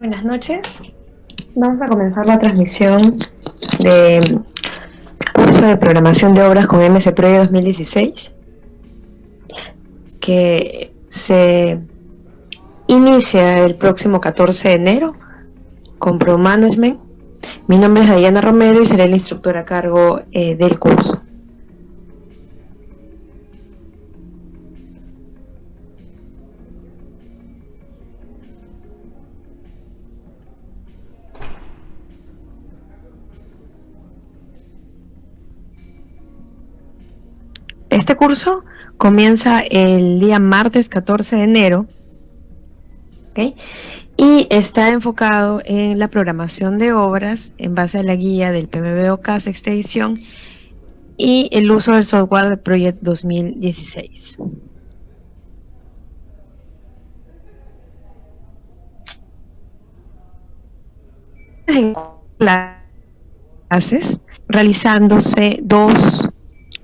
Buenas noches. Vamos a comenzar la transmisión de curso de programación de obras con MS Project 2016, que se inicia el próximo 14 de enero con Pro Management. Mi nombre es Diana Romero y seré el instructor a cargo del curso. Este curso comienza el día martes 14 de enero, ¿okay? Y está enfocado en la programación de obras en base a la guía del PMBOK sexta edición y el uso del software de Project 2016. En clases, realizándose dos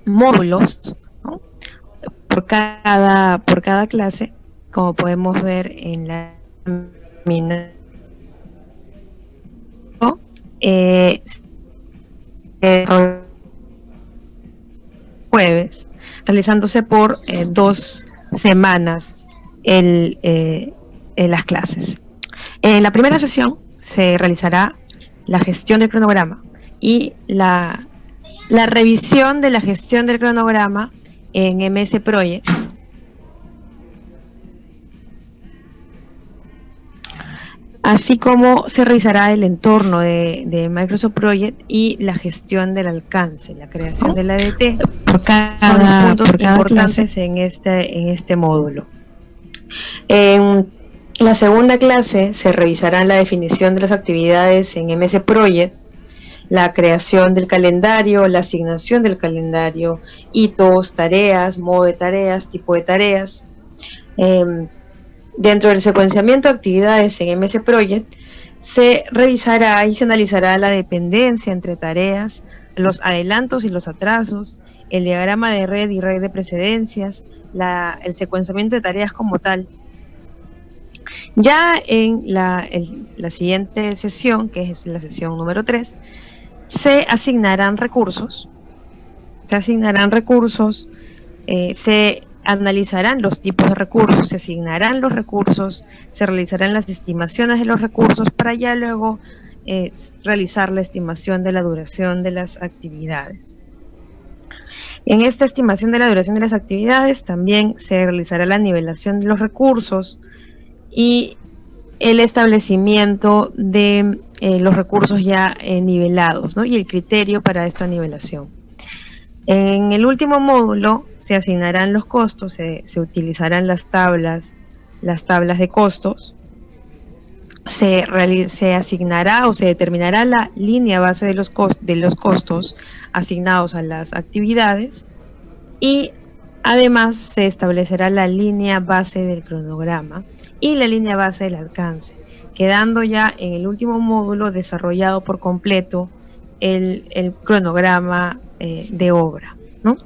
módulos, ¿no? por cada clase, como podemos ver en la lámina, jueves, realizándose por 2 semanas en las clases. En la primera sesión se realizará la gestión del cronograma y la revisión de la gestión del cronograma en MS Project. Así como se revisará el entorno de Microsoft Project y la gestión del alcance, la creación de la ADT, por cada puntos importantes en este módulo. En la segunda clase se revisará la definición de las actividades en MS Project, la creación del calendario, la asignación del calendario, hitos, tareas, modo de tareas, tipo de tareas. Dentro del secuenciamiento de actividades en MS Project se revisará y se analizará la dependencia entre tareas, los adelantos y los atrasos, el diagrama de red y red de precedencias, el secuenciamiento de tareas como tal. Ya en la siguiente sesión, que es la sesión número 3, se asignarán recursos, se analizarán los tipos de recursos, se asignarán los recursos, se realizarán las estimaciones de los recursos para ya luego realizar la estimación de la duración de las actividades. En esta estimación de la duración de las actividades también se realizará la nivelación de los recursos y el establecimiento de los recursos ya nivelados, ¿no? Y el criterio para esta nivelación. En el último módulo se asignarán los costos, se utilizarán las tablas de costos, se asignará o se determinará la línea base de los costos asignados a las actividades y además se establecerá la línea base del cronograma y la línea base del alcance, quedando ya en el último módulo desarrollado por completo el cronograma de obra, ¿no?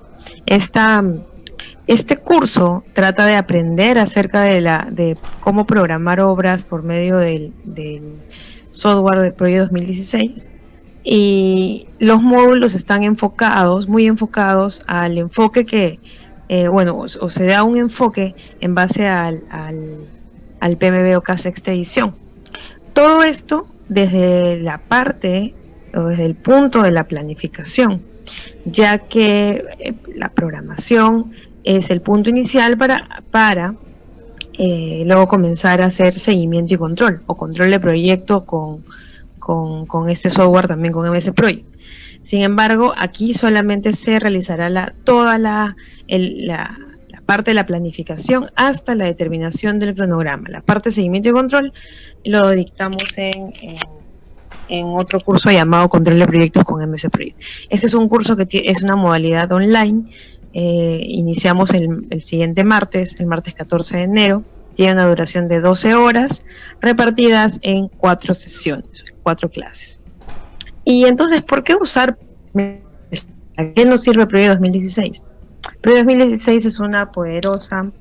Este curso trata de aprender acerca de cómo programar obras por medio del software de Project 2016 y los módulos están muy enfocados al enfoque que, o se da un enfoque en base al PMBOK sexta edición. Todo esto desde la parte o desde el punto de la planificación, ya que la programación es el punto inicial para luego comenzar a hacer seguimiento y control, o control de proyecto con este software, también con MS Project. Sin embargo, aquí solamente se realizará toda la parte de la planificación hasta la determinación del cronograma. La parte de seguimiento y control lo dictamos en otro curso llamado Control de Proyectos con MS Project. Este es un curso que es una modalidad online. Iniciamos el siguiente martes, el martes 14 de enero. Tiene una duración de 12 horas, repartidas en 4 sesiones, 4 clases. Y entonces, ¿por qué usar? ¿A qué nos sirve Project 2016? Project 2016 es una poderosa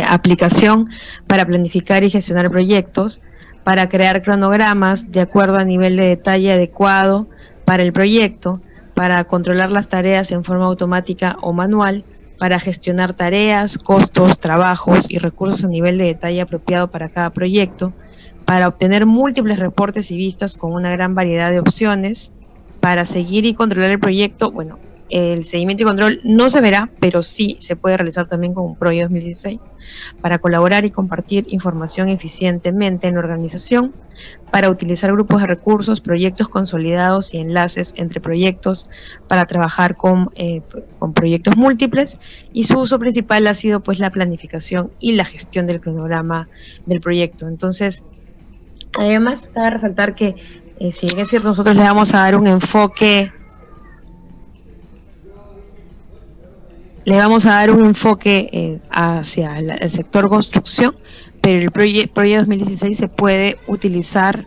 aplicación para planificar y gestionar proyectos, para crear cronogramas de acuerdo a nivel de detalle adecuado para el proyecto, para controlar las tareas en forma automática o manual, para gestionar tareas, costos, trabajos y recursos a nivel de detalle apropiado para cada proyecto, para obtener múltiples reportes y vistas con una gran variedad de opciones, para seguir y controlar el proyecto. Bueno, el seguimiento y control no se verá, pero sí se puede realizar también con Proyecto 2016, para colaborar y compartir información eficientemente en la organización, para utilizar grupos de recursos, proyectos consolidados y enlaces entre proyectos, para trabajar con proyectos múltiples, y su uso principal ha sido pues la planificación y la gestión del cronograma del proyecto. Entonces, además, cabe resaltar que si bien es cierto, nosotros le vamos a dar un enfoque hacia el sector construcción, pero el proyecto 2016 se puede utilizar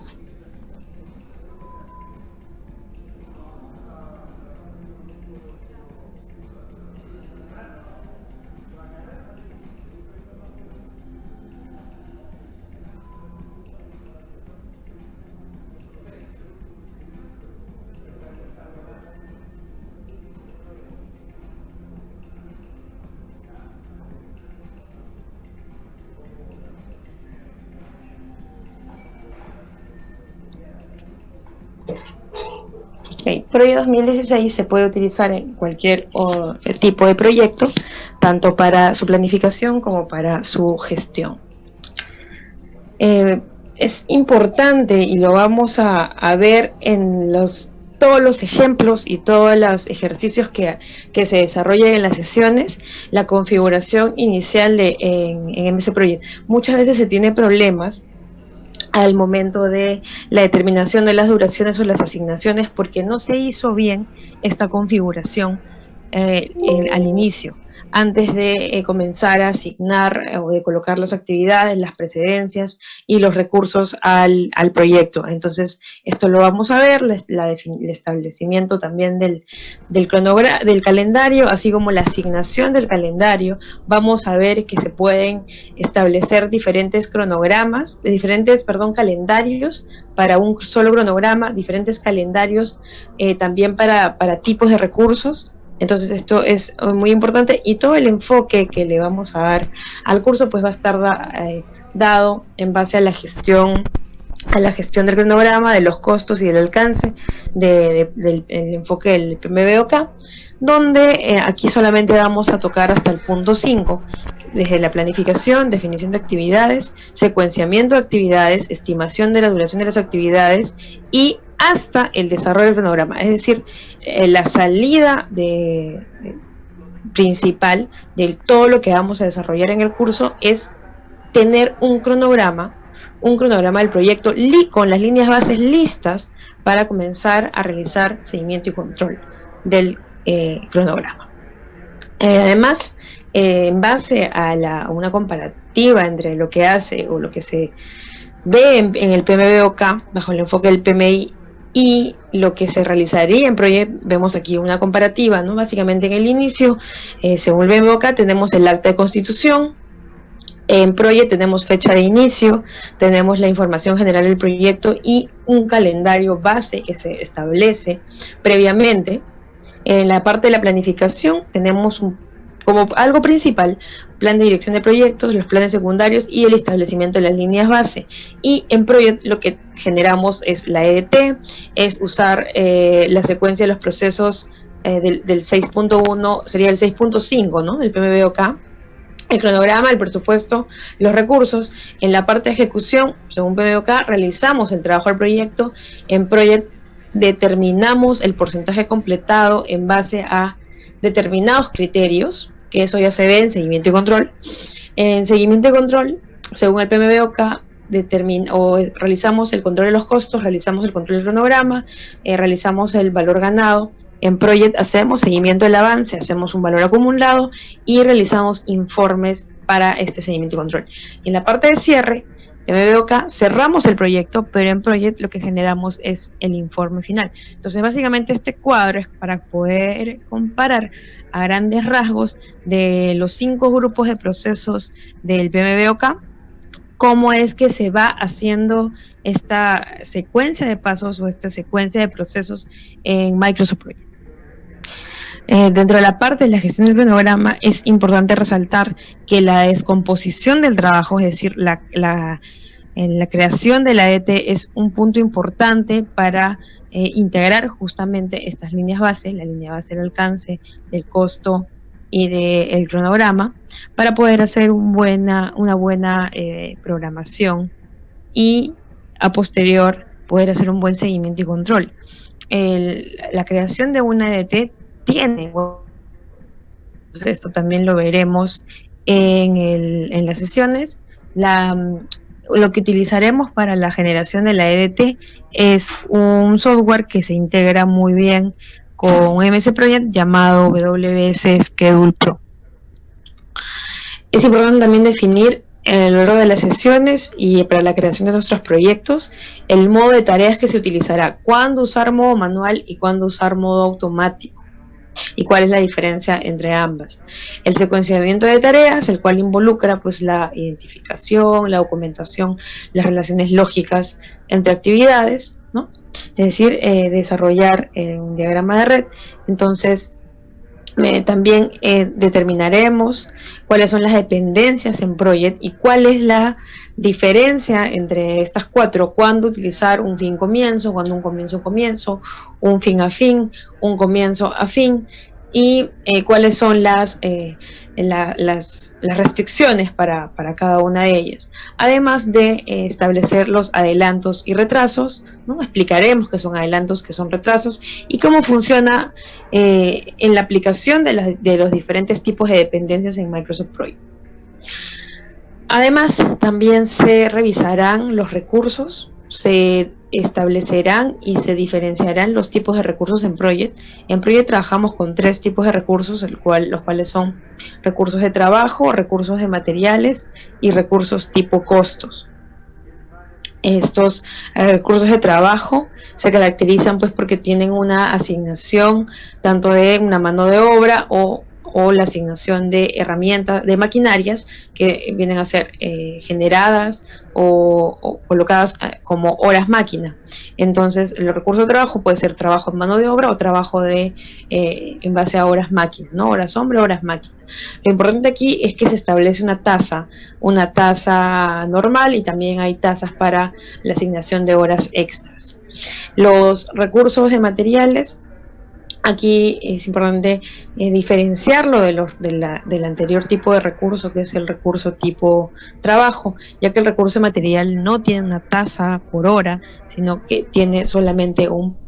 Proyecto 2016 se puede utilizar en cualquier tipo de proyecto, tanto para su planificación como para su gestión. Es importante, y lo vamos a ver en todos los ejemplos y todos los ejercicios que se desarrollan en las sesiones, la configuración inicial en ese proyecto. Muchas veces se tiene problemas al momento de la determinación de las duraciones o las asignaciones porque no se hizo bien esta configuración al inicio, antes de comenzar a asignar o de colocar las actividades, las precedencias y los recursos al proyecto. Entonces, esto lo vamos a ver, el establecimiento también del calendario, así como la asignación del calendario. Vamos a ver que se pueden establecer diferentes calendarios para un solo cronograma, diferentes calendarios también para tipos de recursos. Entonces esto es muy importante, y todo el enfoque que le vamos a dar al curso pues va a estar dado en base a la gestión del cronograma, de los costos y del alcance del enfoque del PMBOK, donde aquí solamente vamos a tocar hasta el punto 5, desde la planificación, definición de actividades, secuenciamiento de actividades, estimación de la duración de las actividades y hasta el desarrollo del cronograma. Es decir, la salida principal de todo lo que vamos a desarrollar en el curso es tener un cronograma del proyecto con las líneas bases listas para comenzar a realizar seguimiento y control del cronograma. Además, en base a una comparativa entre lo que hace o lo que se ve en el PMBOK bajo el enfoque del PMI y lo que se realizaría en Project, vemos aquí una comparativa, ¿no? Básicamente en el inicio, según el PMBOK, tenemos el acta de constitución. En Project tenemos fecha de inicio, tenemos la información general del proyecto y un calendario base que se establece previamente. En la parte de la planificación tenemos como algo principal, plan de dirección de proyectos, los planes secundarios y el establecimiento de las líneas base. Y en Project lo que generamos es la EDT, es usar la secuencia de los procesos del 6.1, sería el 6.5, ¿no? Del PMBOK, el cronograma, el presupuesto, los recursos. En la parte de ejecución, según PMBOK, realizamos el trabajo del proyecto. En Project determinamos el porcentaje completado en base a determinados criterios, que eso ya se ve en seguimiento y control. En seguimiento y control, según el PMBOK, realizamos el control de los costos, realizamos el control del cronograma, realizamos el valor ganado. En Project hacemos seguimiento del avance, hacemos un valor acumulado y realizamos informes para este seguimiento y control. En la parte de cierre, PMBOK, cerramos el proyecto, pero en Project lo que generamos es el informe final. Entonces, básicamente este cuadro es para poder comparar a grandes rasgos de los 5 grupos de procesos del PMBOK cómo es que se va haciendo esta secuencia de pasos o esta secuencia de procesos en Microsoft Project. Dentro de la parte de la gestión del cronograma es importante resaltar que la descomposición del trabajo, es decir, la creación de la ET es un punto importante para integrar justamente estas líneas bases, la línea base del alcance, del costo y del cronograma, para poder hacer una buena programación y a posterior poder hacer un buen seguimiento y control. La creación de una EDT tiene, esto también lo veremos en las sesiones. Lo que utilizaremos para la generación de la EDT es un software que se integra muy bien con MS Project llamado WS Schedule Pro. Es importante también definir el orden de las sesiones y para la creación de nuestros proyectos, el modo de tareas que se utilizará, cuándo usar modo manual y cuándo usar modo automático, y cuál es la diferencia entre ambas. El secuenciamiento de tareas, el cual involucra pues la identificación, la documentación, las relaciones lógicas entre actividades, ¿no? Es decir, desarrollar un diagrama de red. Entonces, también determinaremos cuáles son las dependencias en Project y cuál es la diferencia entre estas cuatro, cuándo utilizar un fin comienzo, cuándo un comienzo comienzo, un fin a fin, un comienzo a fin, y cuáles son las restricciones para cada una de ellas, además de establecer los adelantos y retrasos, ¿no? Explicaremos qué son adelantos, qué son retrasos y cómo funciona en la aplicación de los diferentes tipos de dependencias en Microsoft Project. Además, también se revisarán los recursos, se establecerán y se diferenciarán los tipos de recursos en Project. En Project trabajamos con 3 tipos de recursos, los cuales son recursos de trabajo, recursos de materiales y recursos tipo costos. Estos recursos de trabajo se caracterizan pues porque tienen una asignación tanto de una mano de obra o la asignación de herramientas, de maquinarias que vienen a ser generadas o colocadas como horas máquina. Entonces, el recurso de trabajo puede ser trabajo en mano de obra o trabajo en base a horas máquina, ¿no? Horas hombre, horas máquina. Lo importante aquí es que se establece una tasa normal y también hay tasas para la asignación de horas extras. Los recursos de materiales, aquí es importante diferenciarlo del anterior tipo de recurso, que es el recurso tipo trabajo, ya que el recurso material no tiene una tasa por hora, sino que tiene solamente un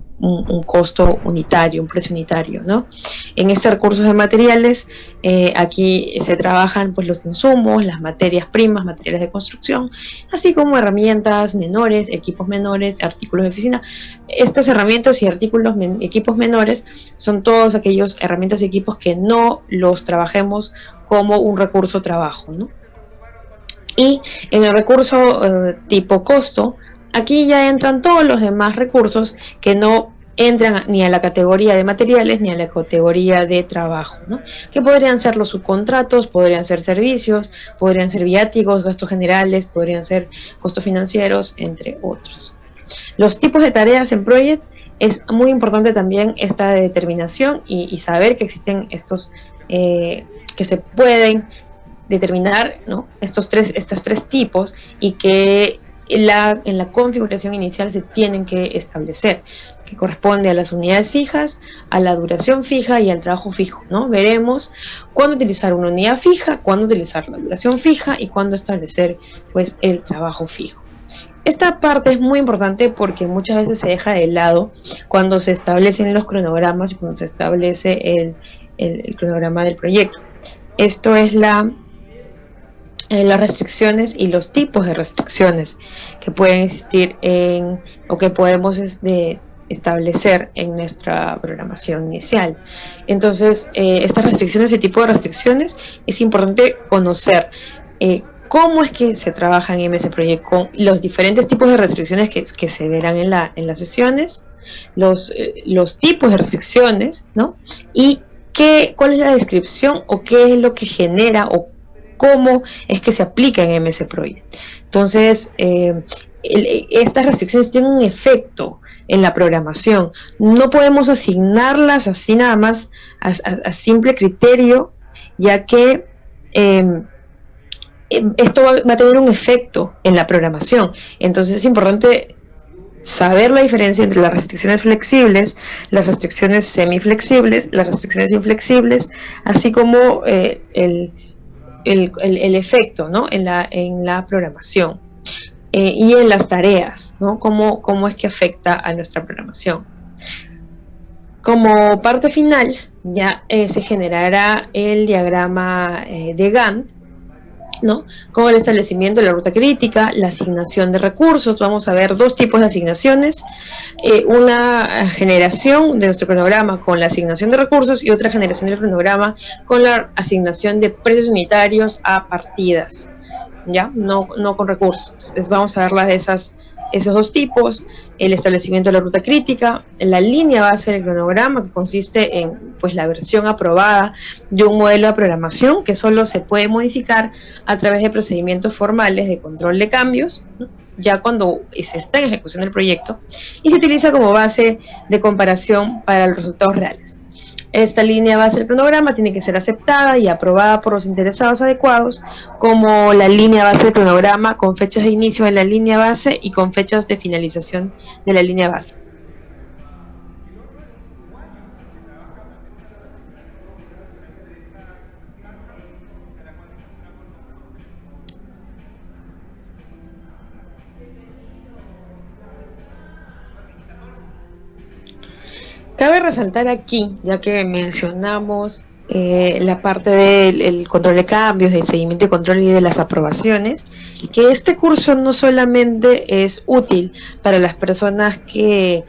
costo unitario, un precio unitario, ¿no? En estos recursos de materiales, aquí se trabajan pues los insumos, las materias primas, materiales de construcción, así como herramientas menores, equipos menores, artículos de oficina. Estas herramientas y artículos, equipos menores, son todos aquellos herramientas y equipos que no los trabajemos como un recurso trabajo, ¿no? Y en el recurso tipo costo, aquí ya entran todos los demás recursos que no entran ni a la categoría de materiales ni a la categoría de trabajo, ¿no? Que podrían ser los subcontratos, podrían ser servicios, podrían ser viáticos, gastos generales, podrían ser costos financieros, entre otros. Los tipos de tareas en Project, es muy importante también esta determinación y saber que existen estos que se pueden determinar, ¿no? Estos tres tipos y que en la configuración inicial se tienen que establecer, que corresponde a las unidades fijas, a la duración fija y al trabajo fijo, ¿no? Veremos cuándo utilizar una unidad fija, cuándo utilizar la duración fija y cuándo establecer pues el trabajo fijo. Esta parte es muy importante porque muchas veces se deja de lado cuando se establecen los cronogramas y cuando se establece el cronograma del proyecto. Esto es las restricciones y los tipos de restricciones que pueden existir o que podemos establecer en nuestra programación inicial. Entonces, estas restricciones y tipo de restricciones es importante conocer cómo es que se trabaja en MS Project con los diferentes tipos de restricciones que se verán en las sesiones, los tipos de restricciones, ¿no? Y cuál es la descripción o qué es lo que genera o cómo es que se aplica en MS Project. Entonces, estas restricciones tienen un efecto en la programación. No podemos asignarlas así nada más a simple criterio, ya que esto va a tener un efecto en la programación. Entonces es importante saber la diferencia entre las restricciones flexibles, las restricciones semiflexibles, las restricciones inflexibles, así como el efecto, ¿no?, en la programación y en las tareas, ¿no?, cómo es que afecta a nuestra programación. Como parte final, ya se generará el diagrama de Gantt, ¿no?, con el establecimiento de la ruta crítica, la asignación de recursos. Vamos a ver dos tipos de asignaciones, una generación de nuestro cronograma con la asignación de recursos y otra generación del cronograma con la asignación de precios unitarios a partidas, ¿ya? No con recursos. Entonces vamos a ver las de esos dos tipos, el establecimiento de la ruta crítica, la línea base del cronograma, que consiste en, pues, la versión aprobada de un modelo de programación que solo se puede modificar a través de procedimientos formales de control de cambios, ¿no?, ya cuando se está en ejecución del proyecto, y se utiliza como base de comparación para los resultados reales. Esta línea base del cronograma tiene que ser aceptada y aprobada por los interesados adecuados, como la línea base del cronograma con fechas de inicio de la línea base y con fechas de finalización de la línea base. Cabe resaltar aquí, ya que mencionamos la parte del control de cambios, del seguimiento y control y de las aprobaciones, que este curso no solamente es útil para las personas que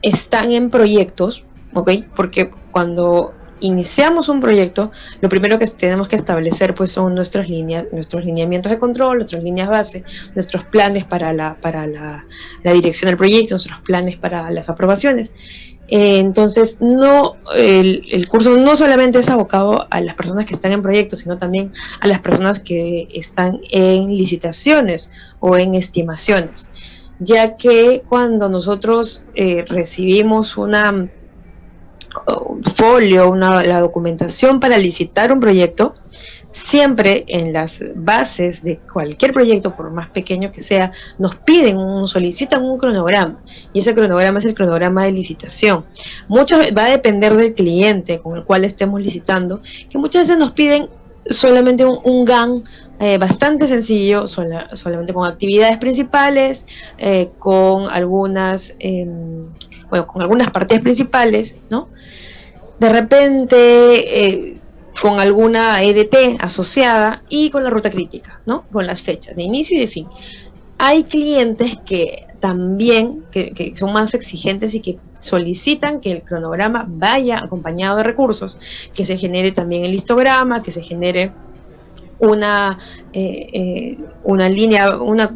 están en proyectos, ¿ok?, porque cuando iniciamos un proyecto, lo primero que tenemos que establecer, pues, son nuestros lineamientos de control, nuestras líneas base, nuestros planes para la dirección del proyecto, nuestros planes para las aprobaciones. Entonces, el curso no solamente es abocado a las personas que están en proyectos, sino también a las personas que están en licitaciones o en estimaciones, ya que cuando nosotros recibimos un folio, la documentación para licitar un proyecto, siempre en las bases de cualquier proyecto, por más pequeño que sea, nos solicitan un cronograma, y ese cronograma es el cronograma de licitación. Va a depender del cliente con el cual estemos licitando, que muchas veces nos piden solamente un GAN bastante sencillo, solamente con actividades principales, con algunas partidas principales, ¿no? De repente con alguna EDT asociada y con la ruta crítica, ¿no?, con las fechas de inicio y de fin. Hay clientes que también que son más exigentes y que solicitan que el cronograma vaya acompañado de recursos, que se genere también el histograma, que se genere una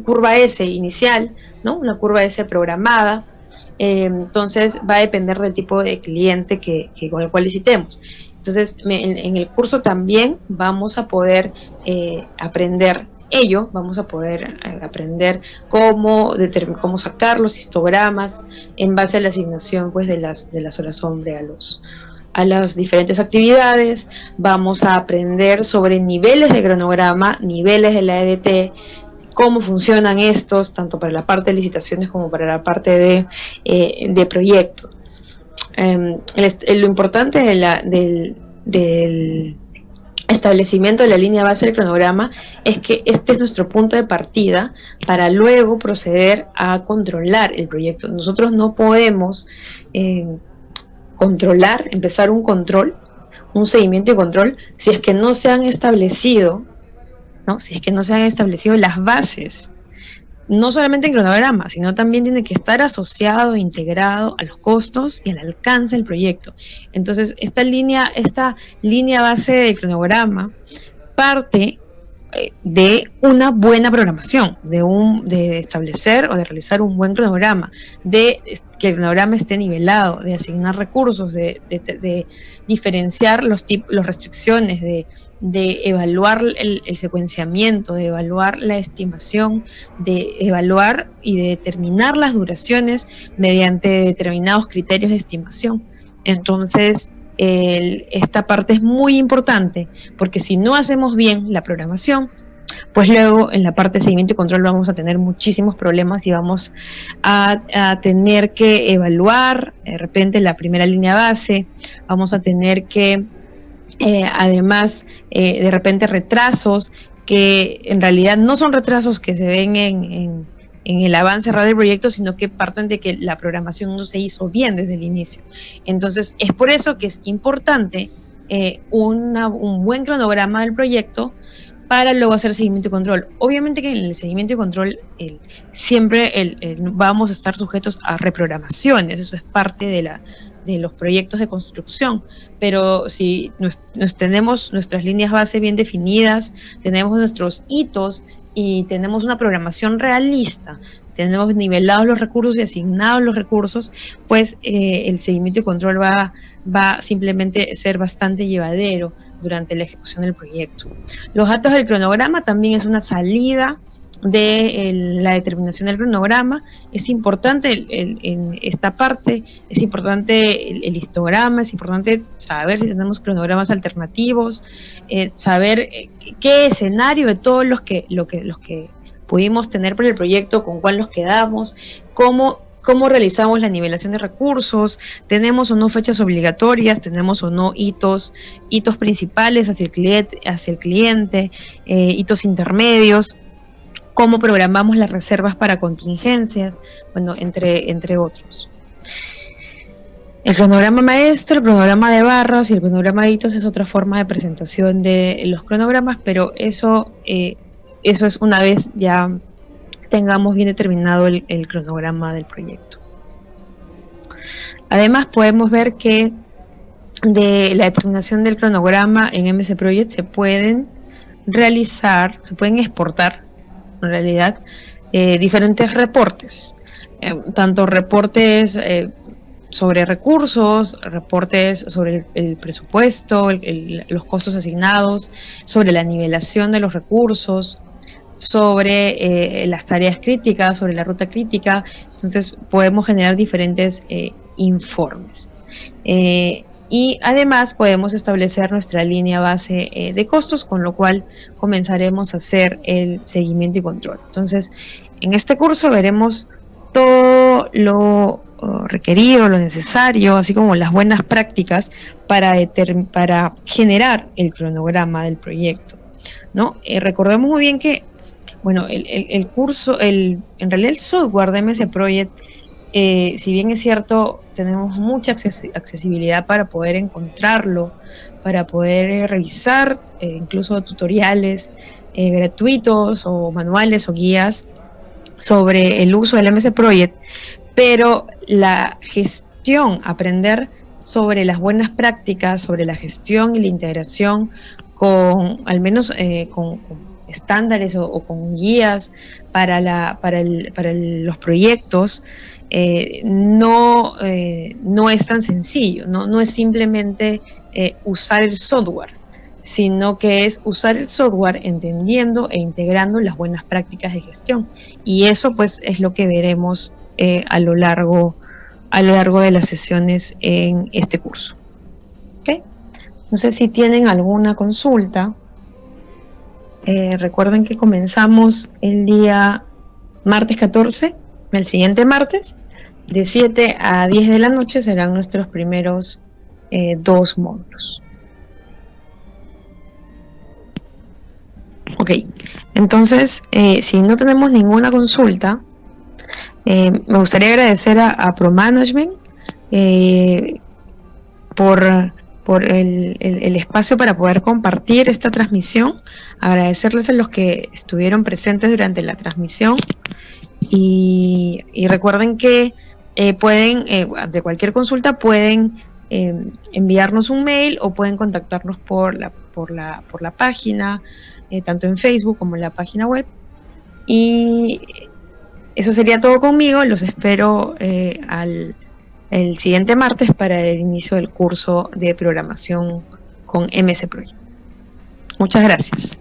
curva S inicial, ¿no?, una curva S programada. Entonces va a depender del tipo de cliente con el cual licitemos. Entonces en el curso también vamos a poder aprender ello, vamos a poder aprender cómo sacar los histogramas en base a la asignación, pues, de las horas hombre a las diferentes actividades. Vamos a aprender sobre niveles de cronograma, niveles de la EDT, cómo funcionan estos, tanto para la parte de licitaciones como para la parte de proyecto. Lo importante del establecimiento de la línea base del cronograma es que este es nuestro punto de partida para luego proceder a controlar el proyecto. Nosotros no podemos empezar un seguimiento y control, si es que no se han establecido, ¿no?, si es que no se han establecido las bases, no solamente en cronograma, sino también tiene que estar asociado e integrado a los costos y al alcance del proyecto. Entonces, esta línea base del cronograma parte de una buena programación, de establecer o de realizar un buen cronograma, de que el cronograma esté nivelado, de asignar recursos, de diferenciar las restricciones, de evaluar el secuenciamiento, de evaluar la estimación, de evaluar y de determinar las duraciones mediante determinados criterios de estimación. Entonces, esta parte es muy importante, porque si no hacemos bien la programación, pues luego en la parte de seguimiento y control vamos a tener muchísimos problemas y vamos a tener que evaluar de repente la primera línea base, vamos a tener que además de repente retrasos que en realidad no son retrasos que se ven en el avance real del proyecto, sino que parten de que la programación no se hizo bien desde el inicio. Entonces, es por eso que es importante un buen cronograma del proyecto para luego hacer seguimiento y control. Obviamente que en el seguimiento y control siempre vamos a estar sujetos a reprogramaciones, eso es parte de los proyectos de construcción, pero si tenemos nuestras líneas base bien definidas, tenemos nuestros hitos y tenemos una programación realista, tenemos nivelados los recursos y asignados los recursos, pues el seguimiento y control va simplemente a ser bastante llevadero durante la ejecución del proyecto. Los datos del cronograma también es una salida de la determinación del cronograma. Es importante en esta parte, es importante el histograma, es importante saber si tenemos cronogramas alternativos, saber qué escenario de todos los que pudimos tener por el proyecto, con cuál nos quedamos, cómo realizamos la nivelación de recursos, tenemos o no fechas obligatorias, tenemos o no hitos principales hacia el cliente, hitos intermedios, cómo programamos las reservas para contingencias, bueno, entre otros. El cronograma maestro, el cronograma de barras y el cronograma de hitos es otra forma de presentación de los cronogramas, pero eso es una vez ya tengamos bien determinado el cronograma del proyecto. Además, podemos ver que de la determinación del cronograma en MS Project se pueden exportar en realidad diferentes reportes, tanto reportes sobre recursos, reportes sobre el presupuesto, los costos asignados, sobre la nivelación de los recursos, sobre las tareas críticas, sobre la ruta crítica. Entonces podemos generar diferentes informes. Y además podemos establecer nuestra línea base de costos, con lo cual comenzaremos a hacer el seguimiento y control. Entonces, en este curso veremos todo lo requerido, lo necesario, así como las buenas prácticas para generar el cronograma del proyecto, ¿no? Recordemos muy bien que, bueno, el curso, en realidad el software de MS Project, si bien es cierto, tenemos mucha accesibilidad para poder encontrarlo, para poder revisar incluso tutoriales gratuitos o manuales o guías sobre el uso del MS Project, pero la gestión, aprender sobre las buenas prácticas, sobre la gestión y la integración con, al menos con estándares o con guías para los proyectos, no es tan sencillo, no es simplemente usar el software, sino que es usar el software entendiendo e integrando las buenas prácticas de gestión, y eso pues es lo que veremos a lo largo de las sesiones en este curso. ¿Okay? No sé si tienen alguna consulta. Recuerden que comenzamos el día martes 14, el siguiente martes, de 7 a 10 de la noche serán nuestros primeros 2 módulos. Ok, entonces, si no tenemos ninguna consulta, me gustaría agradecer a ProManagement por el espacio para poder compartir esta transmisión, agradecerles a los que estuvieron presentes durante la transmisión y recuerden que pueden, de cualquier consulta pueden enviarnos un mail o pueden contactarnos por la página tanto en Facebook como en la página web. Y eso sería todo conmigo. Los espero el siguiente martes para el inicio del curso de programación con MS Project. Muchas gracias.